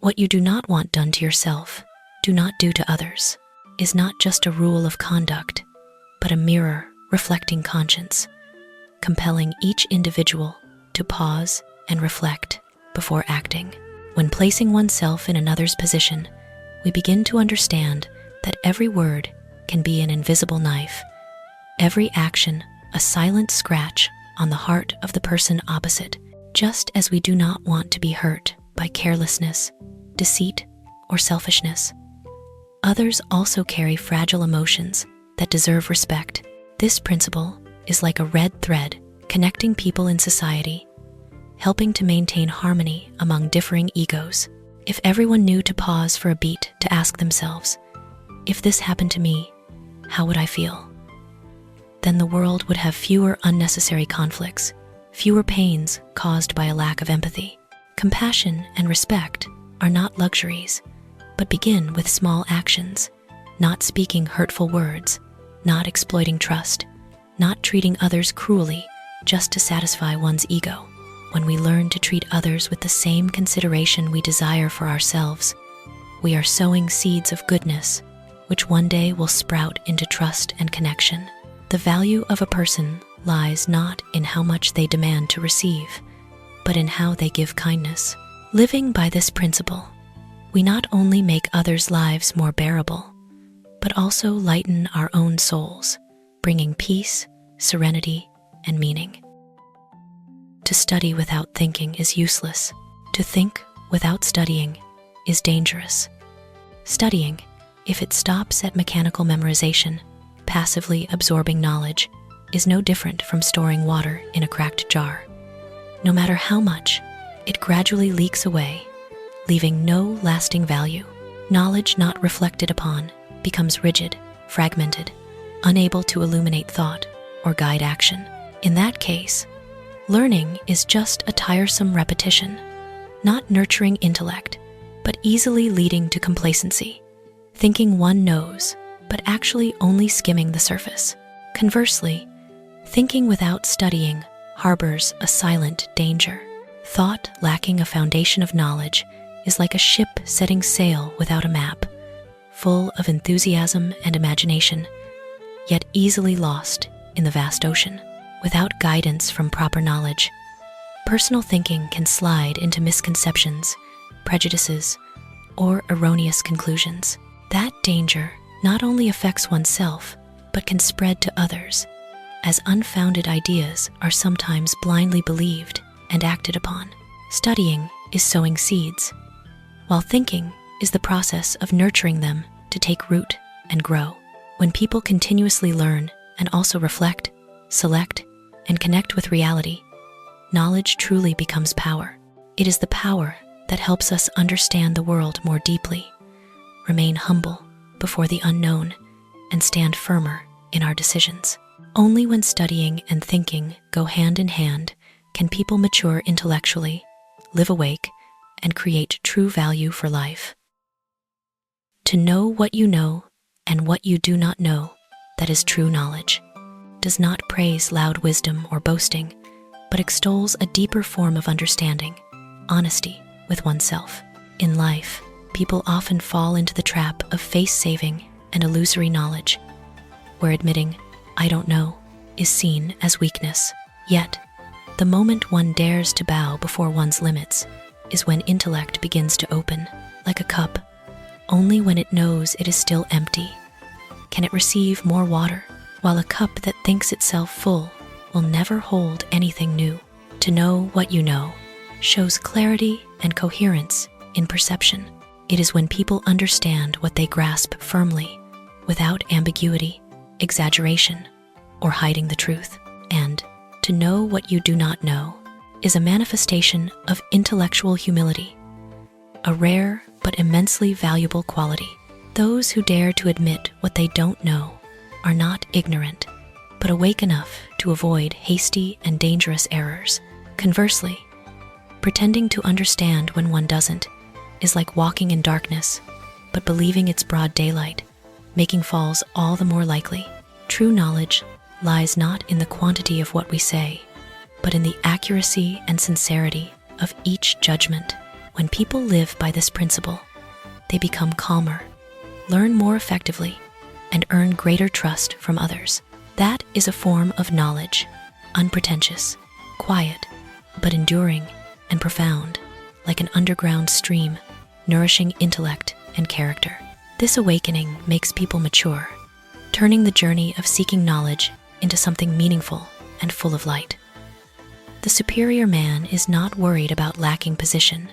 What you do not want done to yourself, do not do to others, is not just a rule of conduct, but a mirror reflecting conscience, compelling each individual to pause and reflect before acting. When placing oneself in another's position, we begin to understand that every word can be an invisible knife, every action a silent scratch on the heart of the person opposite, just as we do not want to be hurt by carelessness, deceit, or selfishness. Others also carry fragile emotions that deserve respect. This principle is like a red thread connecting people in society, helping to maintain harmony among differing egos. If everyone knew to pause for a beat to ask themselves, if this happened to me, how would I feel? Then the world would have fewer unnecessary conflicts, fewer pains caused by a lack of empathy. Compassion and respect are not luxuries, but begin with small actions, not speaking hurtful words, not exploiting trust, not treating others cruelly just to satisfy one's ego. When we learn to treat others with the same consideration we desire for ourselves, we are sowing seeds of goodness, which one day will sprout into trust and connection. The value of a person lies not in how much they demand to receive, but in how they give kindness. Living by this principle, we not only make others' lives more bearable, but also lighten our own souls, bringing peace, serenity, and meaning. To study without thinking is useless. To think without studying is dangerous. Studying, if it stops at mechanical memorization, passively absorbing knowledge, is no different from storing water in a cracked jar. No matter how much, it gradually leaks away, leaving no lasting value. Knowledge not reflected upon becomes rigid, fragmented, unable to illuminate thought or guide action. In that case, learning is just a tiresome repetition, not nurturing intellect, but easily leading to complacency, thinking one knows, but actually only skimming the surface. Conversely, thinking without studying harbors a silent danger. Thought lacking a foundation of knowledge is like a ship setting sail without a map, full of enthusiasm and imagination, yet easily lost in the vast ocean. Without guidance from proper knowledge, personal thinking can slide into misconceptions, prejudices, or erroneous conclusions. That danger not only affects oneself, but can spread to others, as unfounded ideas are sometimes blindly believed and acted upon. Studying is sowing seeds, while thinking is the process of nurturing them to take root and grow. When people continuously learn and also reflect, select, and connect with reality, knowledge truly becomes power. It is the power that helps us understand the world more deeply, remain humble before the unknown, and stand firmer in our decisions. Only when studying and thinking go hand in hand can people mature intellectually, live awake, and create true value for life. To know what you know and what you do not know, that is true knowledge, does not praise loud wisdom or boasting, but extols a deeper form of understanding, honesty with oneself. In life, people often fall into the trap of face-saving and illusory knowledge, where admitting, "I don't know," is seen as weakness. Yet, the moment one dares to bow before one's limits is when intellect begins to open, like a cup. Only when it knows it is still empty can it receive more water, while a cup that thinks itself full will never hold anything new. To know what you know shows clarity and coherence in perception. It is when people understand what they grasp firmly, without ambiguity, exaggeration, or hiding the truth. And to know what you do not know is a manifestation of intellectual humility, a rare but immensely valuable quality. Those who dare to admit what they don't know are not ignorant, but awake enough to avoid hasty and dangerous errors. Conversely, pretending to understand when one doesn't is like walking in darkness, but believing it's broad daylight, making falls all the more likely. True knowledge lies not in the quantity of what we say, but in the accuracy and sincerity of each judgment. When people live by this principle, they become calmer, learn more effectively, and earn greater trust from others. That is a form of knowledge, unpretentious, quiet, but enduring and profound, like an underground stream, nourishing intellect and character. This awakening makes people mature, turning the journey of seeking knowledge into something meaningful and full of light. The superior man is not worried about lacking position,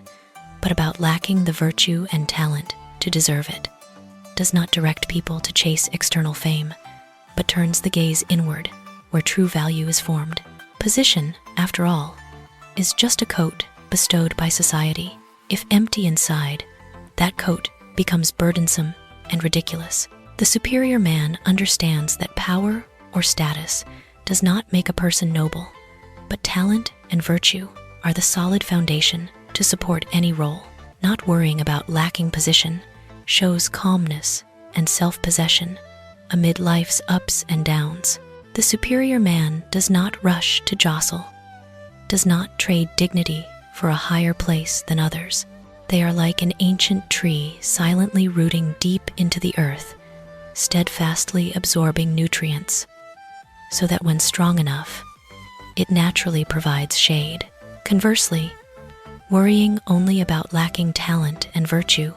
but about lacking the virtue and talent to deserve it. Does not direct people to chase external fame, but turns the gaze inward, where true value is formed. Position, after all, is just a coat bestowed by society. If empty inside, that coat becomes burdensome and ridiculous. The superior man understands that power or status does not make a person noble, but talent and virtue are the solid foundation to support any role. Not worrying about lacking position shows calmness and self-possession amid life's ups and downs. The superior man does not rush to jostle, does not trade dignity for a higher place than others. They are like an ancient tree silently rooting deep into the earth, steadfastly absorbing nutrients, so that when strong enough, it naturally provides shade. Conversely, worrying only about lacking talent and virtue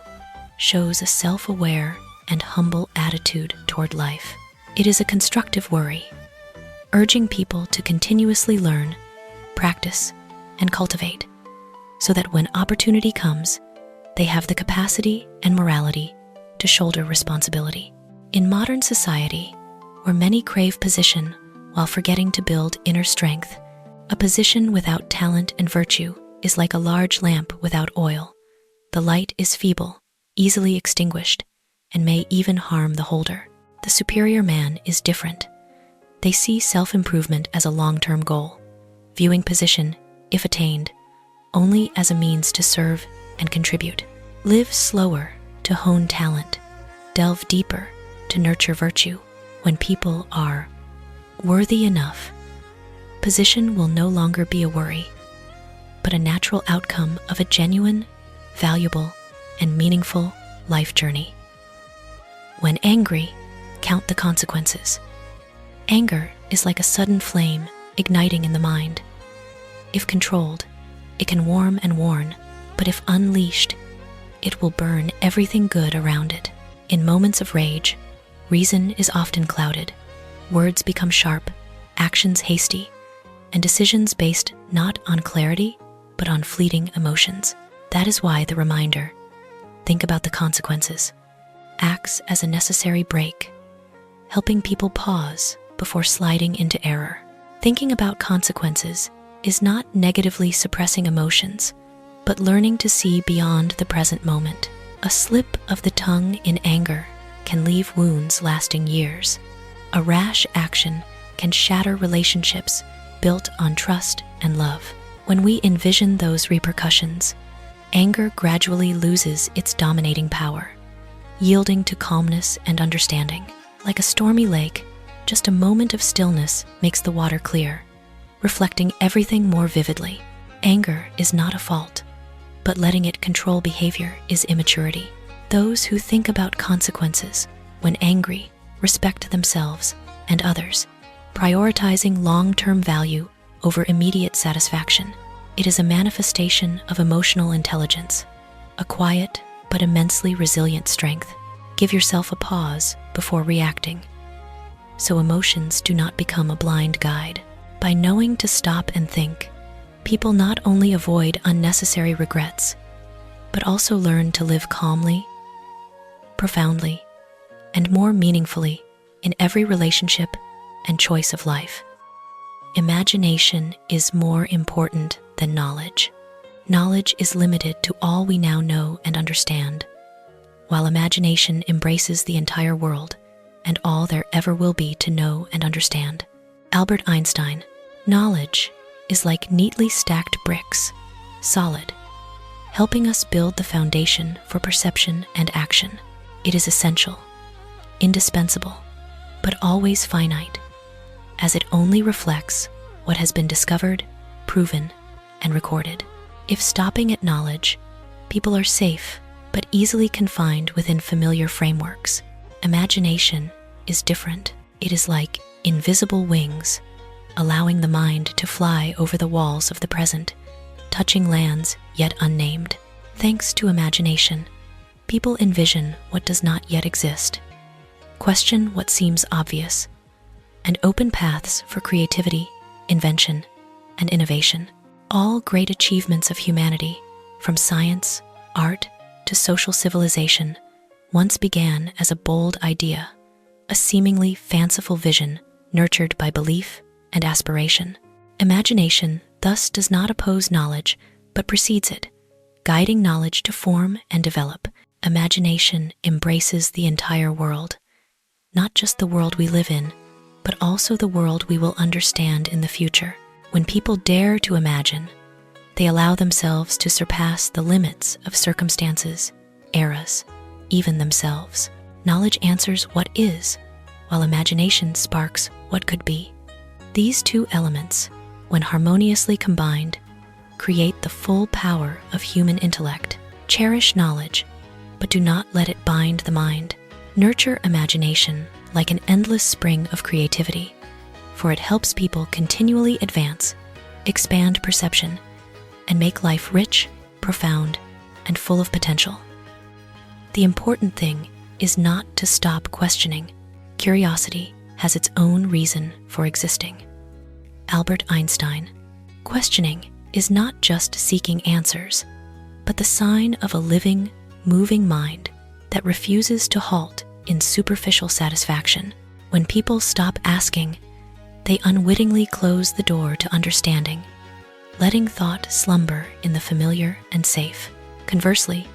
shows a self-aware and humble attitude toward life. It is a constructive worry, urging people to continuously learn, practice, and cultivate, so that when opportunity comes, they have the capacity and morality to shoulder responsibility. In modern society, where many crave position while forgetting to build inner strength, a position without talent and virtue is like a large lamp without oil. The light is feeble, easily extinguished, and may even harm the holder. The superior man is different. They see self-improvement as a long-term goal, viewing position, if attained, only as a means to serve and contribute. Live slower to hone talent, delve deeper to nurture virtue. When people are worthy enough, position will no longer be a worry, but a natural outcome of a genuine, valuable, and meaningful life journey. When angry, count the consequences. Anger is like a sudden flame igniting in the mind. If controlled, it can warm and warn, but if unleashed, it will burn everything good around it. In moments of rage, reason is often clouded. Words become sharp, actions hasty, and decisions based not on clarity, but on fleeting emotions. That is why the reminder, think about the consequences, acts as a necessary break, helping people pause before sliding into error. Thinking about consequences is not negatively suppressing emotions, but learning to see beyond the present moment. A slip of the tongue in anger can leave wounds lasting years. A rash action can shatter relationships built on trust and love. When we envision those repercussions, anger gradually loses its dominating power, yielding to calmness and understanding. Like a stormy lake, just a moment of stillness makes the water clear, reflecting everything more vividly. Anger is not a fault, but letting it control behavior is immaturity. Those who think about consequences when angry respect themselves and others, prioritizing long-term value over immediate satisfaction. It is a manifestation of emotional intelligence, a quiet but immensely resilient strength. Give yourself a pause before reacting, so emotions do not become a blind guide. By knowing to stop and think, people not only avoid unnecessary regrets, but also learn to live calmly, profoundly, and more meaningfully in every relationship and choice of life. Imagination is more important than knowledge. Knowledge is limited to all we now know and understand, while imagination embraces the entire world and all there ever will be to know and understand. Albert Einstein: knowledge is like neatly stacked bricks, solid, helping us build the foundation for perception and action. It is essential, indispensable, but always finite, as it only reflects what has been discovered, proven, and recorded. If stopping at knowledge People are safe, but easily confined within familiar frameworks. Imagination is different. It is like invisible wings, allowing the mind to fly over the walls of the present, touching lands yet unnamed. Thanks to imagination, people envision what does not yet exist, question what seems obvious, and open paths for creativity, invention, and innovation. All great achievements of humanity, from science, art, to social civilization, once began as a bold idea, a seemingly fanciful vision nurtured by belief and aspiration. Imagination thus does not oppose knowledge, but precedes it, guiding knowledge to form and develop. Imagination embraces the entire world, not just the world we live in, but also the world we will understand in the future. When people dare to imagine, they allow themselves to surpass the limits of circumstances, eras, even themselves. Knowledge answers what is, while imagination sparks what could be. These two elements, when harmoniously combined, create the full power of human intellect. Cherish knowledge, but do not let it bind the mind. Nurture imagination like an endless spring of creativity, for it helps people continually advance, expand perception, and make life rich, profound, and full of potential. The important thing is not to stop questioning. Curiosity has its own reason for existing. Albert Einstein: questioning is not just seeking answers, but the sign of a living, moving mind that refuses to halt in superficial satisfaction. When people stop asking, they unwittingly close the door to understanding, letting thought slumber in the familiar and safe. Conversely,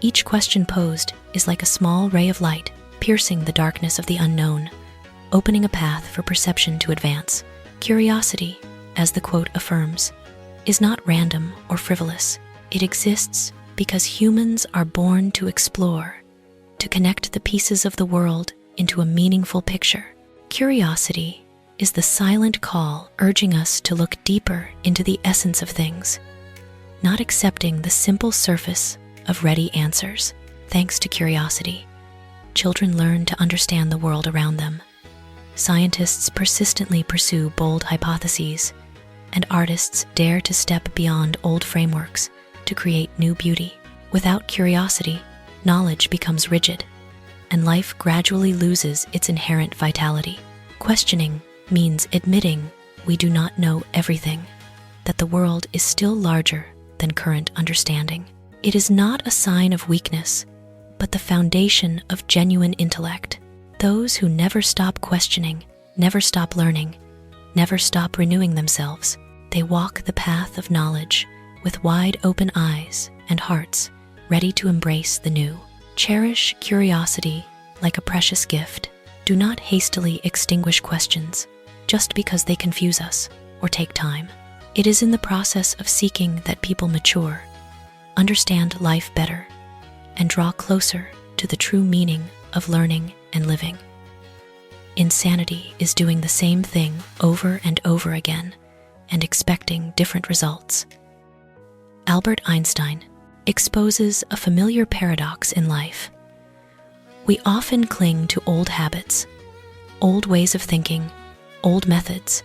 each question posed is like a small ray of light piercing the darkness of the unknown, opening a path for perception to advance. Curiosity, as the quote affirms, is not random or frivolous. It exists because humans are born to explore, to connect the pieces of the world into a meaningful picture. Curiosity is the silent call urging us to look deeper into the essence of things, not accepting the simple surface of ready answers. Thanks to curiosity, children learn to understand the world around them. Scientists persistently pursue bold hypotheses, and artists dare to step beyond old frameworks to create new beauty. Without curiosity, knowledge becomes rigid, and life gradually loses its inherent vitality. Questioning means admitting we do not know everything, that the world is still larger than current understanding. It is not a sign of weakness, but the foundation of genuine intellect. Those who never stop questioning, never stop learning, never stop renewing themselves. They walk the path of knowledge with wide open eyes and hearts ready to embrace the new. Cherish curiosity like a precious gift. Do not hastily extinguish questions just because they confuse us or take time. It is in the process of seeking that people mature, understand life better, and draw closer to the true meaning of learning and living. Insanity is doing the same thing over and over again and expecting different results. Albert Einstein exposes a familiar paradox in life. We often cling to old habits, old ways of thinking, old methods,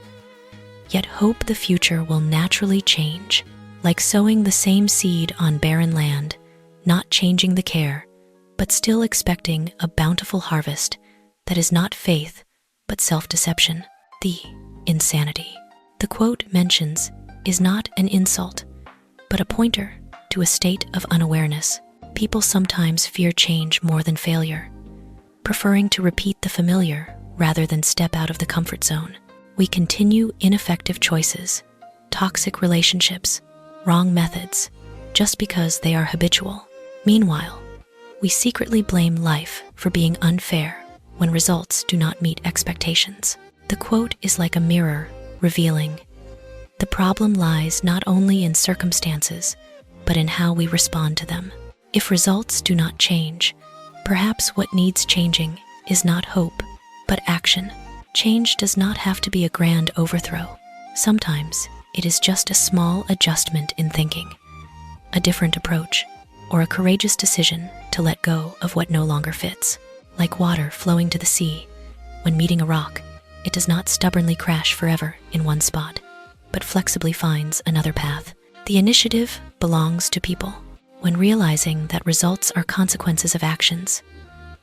yet hope the future will naturally change, like sowing the same seed on barren land, not changing the care, but still expecting a bountiful harvest that is not faith, but self-deception. The insanity the quote mentions is not an insult, but a pointer to a state of unawareness. People sometimes fear change more than failure, preferring to repeat the familiar rather than step out of the comfort zone. We continue ineffective choices, toxic relationships, wrong methods, just because they are habitual. Meanwhile, we secretly blame life for being unfair when results do not meet expectations. The quote is like a mirror, revealing the problem lies not only in circumstances, but in how we respond to them. If results do not change, perhaps what needs changing is not hope, but action. Change does not have to be a grand overthrow. Sometimes it is just a small adjustment in thinking, a different approach, or a courageous decision to let go of what no longer fits. Like water flowing to the sea, when meeting a rock, it does not stubbornly crash forever in one spot, but flexibly finds another path. The initiative belongs to people. When realizing that results are consequences of actions,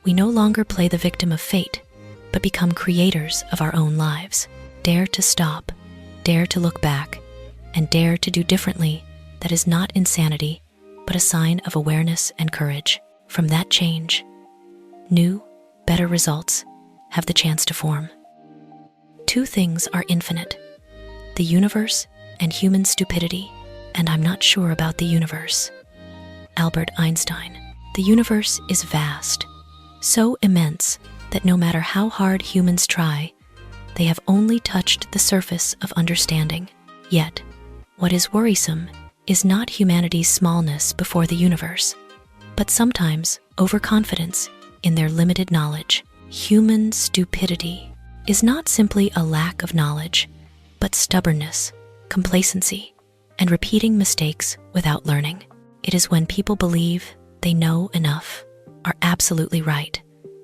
we no longer play the victim of fate, but become creators of our own lives. Dare to stop, dare to look back, and dare to do differently. That is not insanity, but a sign of awareness and courage. From that change, new, better results have the chance to form. Two things are infinite: the universe and human stupidity. And I'm not sure about the universe. Albert Einstein. The universe is vast, so immense that no matter how hard humans try, they have only touched the surface of understanding. Yet, what is worrisome is not humanity's smallness before the universe, but sometimes overconfidence in their limited knowledge. Human stupidity is not simply a lack of knowledge, but stubbornness, complacency, and repeating mistakes without learning. It is when people believe they know enough, are absolutely right,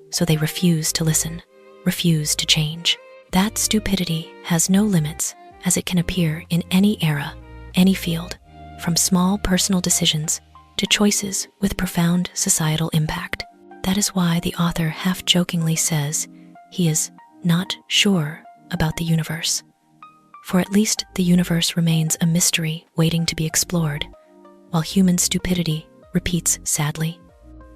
so they refuse to listen, refuse to change. That stupidity has no limits, as it can appear in any era, any field, from small personal decisions to choices with profound societal impact. That is why the author half-jokingly says he is not sure about the universe. For at least the universe remains a mystery waiting to be explored, while human stupidity repeats sadly.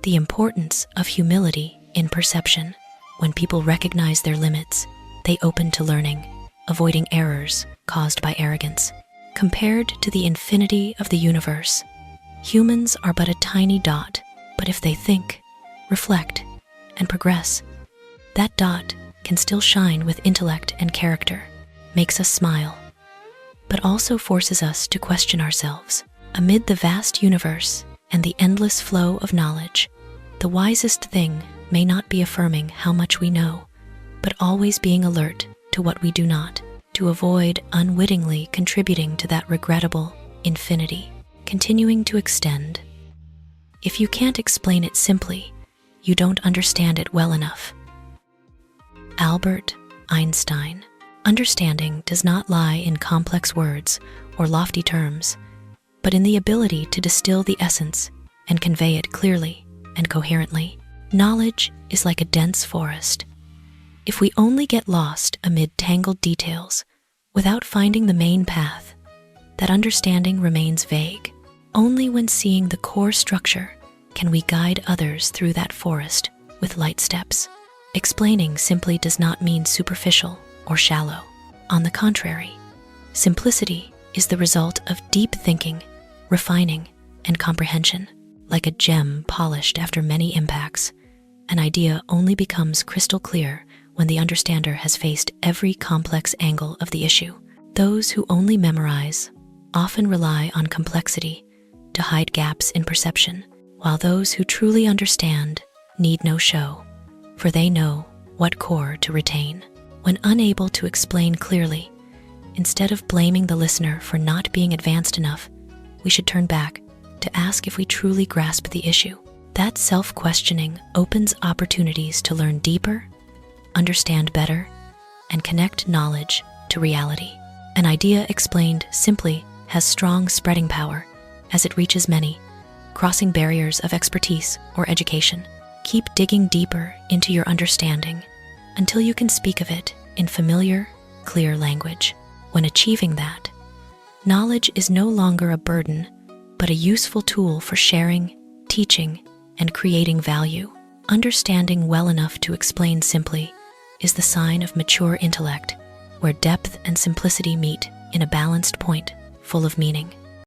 The importance of humility in perception. When people recognize their limits, they open to learning, avoiding errors caused by arrogance. Compared to the infinity of the universe, humans are but a tiny dot, but if they think, reflect, and progress, that dot can still shine with intellect and character, makes us smile, but also forces us to question ourselves. Amid the vast universe and the endless flow of knowledge, the wisest thing may not be affirming how much we know, but always being alert to what we do not, to avoid unwittingly contributing to that regrettable infinity, continuing to extend. If you can't explain it simply, you don't understand it well enough. Albert Einstein. Understanding does not lie in complex words or lofty terms, but in the ability to distill the essence and convey it clearly and coherently. Knowledge is like a dense forest. If we only get lost amid tangled details without finding the main path, that understanding remains vague. Only when seeing the core structure can we guide others through that forest with light steps. Explaining simply does not mean superficial or shallow. On the contrary, simplicity is the result of deep thinking, refining, and comprehension. Like a gem polished after many impacts, an idea only becomes crystal clear when the understander has faced every complex angle of the issue. Those who only memorize often rely on complexity to hide gaps in perception, while those who truly understand need no show, for they know what core to retain. When unable to explain clearly, instead of blaming the listener for not being advanced enough, we should turn back to ask if we truly grasp the issue. That self-questioning opens opportunities to learn deeper, understand better, and connect knowledge to reality. An idea explained simply has strong spreading power as it reaches many, crossing barriers of expertise or education. Keep digging deeper into your understanding until you can speak of it in familiar, clear language. When achieving that, knowledge is no longer a burden, but a useful tool for sharing, teaching, and creating value. Understanding well enough to explain simply is the sign of mature intellect, where depth and simplicity meet in a balanced point full of meaning.